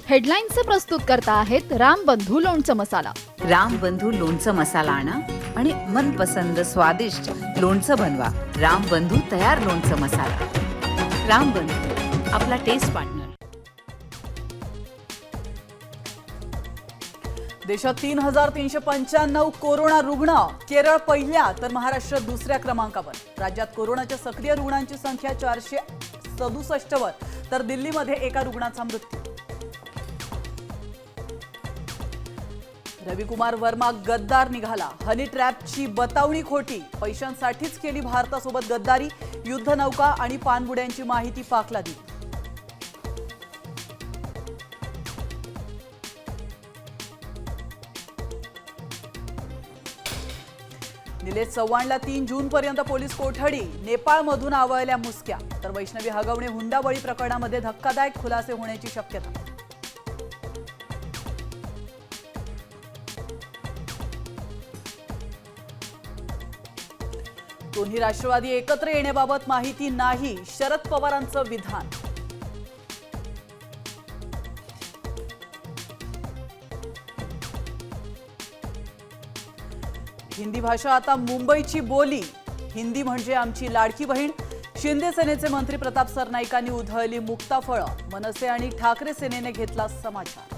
हेडलाईन्सचे प्रस्तुत करता आहेत रामबंधू लोणचं मसाला। रामबंधू लोणचं मसाला आणा आणि मनपसंद स्वादिष्ट लोणचं बनवा। रामबंधू तयार लोणचं मसाला। रामबंधू, आपला टेस्ट पार्टनर। देशात 3395 कोरोना रुग्ण, केरळ पहिल्या तर महाराष्ट्र दुसऱ्या क्रमांकावर। राज्यात कोरोनाच्या सक्रिय रुग्णांची संख्या 467 वर, तर दिल्लीमध्ये एका रुग्णाचा मृत्यू। रविकुमार वर्मा गद्दार निघाला, हनी ट्रॅपची बतावणी खोटी, पैशांसाठीच केली भारतासोबत गद्दारी, युद्धनौका आणि पाणबुड्यांची माहिती पाकला दिली। निलेश चव्हाणला 3 जून पर्यंत पोलीस कोठडी, नेपाळमधून आवळल्या मुसक्या, तर वैष्णवी हगवणे हुंडाबळी प्रकरणामध्ये धक्कादायक खुलासे होण्याची शक्यता। दोन्ही राष्ट्रवादी एकत्र येण्याबाबत माहिती नाही, शरद पवारांचं विधान। हिंदी भाषा आता मुंबईची बोली, हिंदी म्हणजे आमची लाडकी बहीण। शिंदे सेनेचे मंत्री प्रताप सरनाईकांनी उधळली मुक्ताफळं, मनसे आणि ठाकरे सेनेने घेतला समाचार।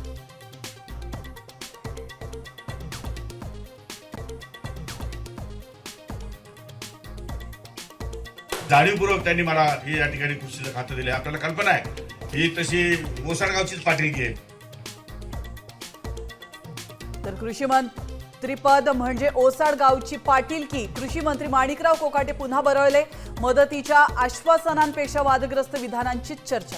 जाणीवपूर्वक त्यांनी मला हे या ठिकाणी कृषीचं खातं दिले। आपल्याला कल्पना आहे ही तशी मोसाळगावचीच पाटीलकी आहे। तर कृषी मंत्रीपद म्हणजे ओसाडगावची पाटीलकी। कृषी मंत्री माणिकराव कोकाटे पुन्हा बरळले, मदतीच्या आश्वासनांपेक्षा वादग्रस्त विधानांचीच चर्चा।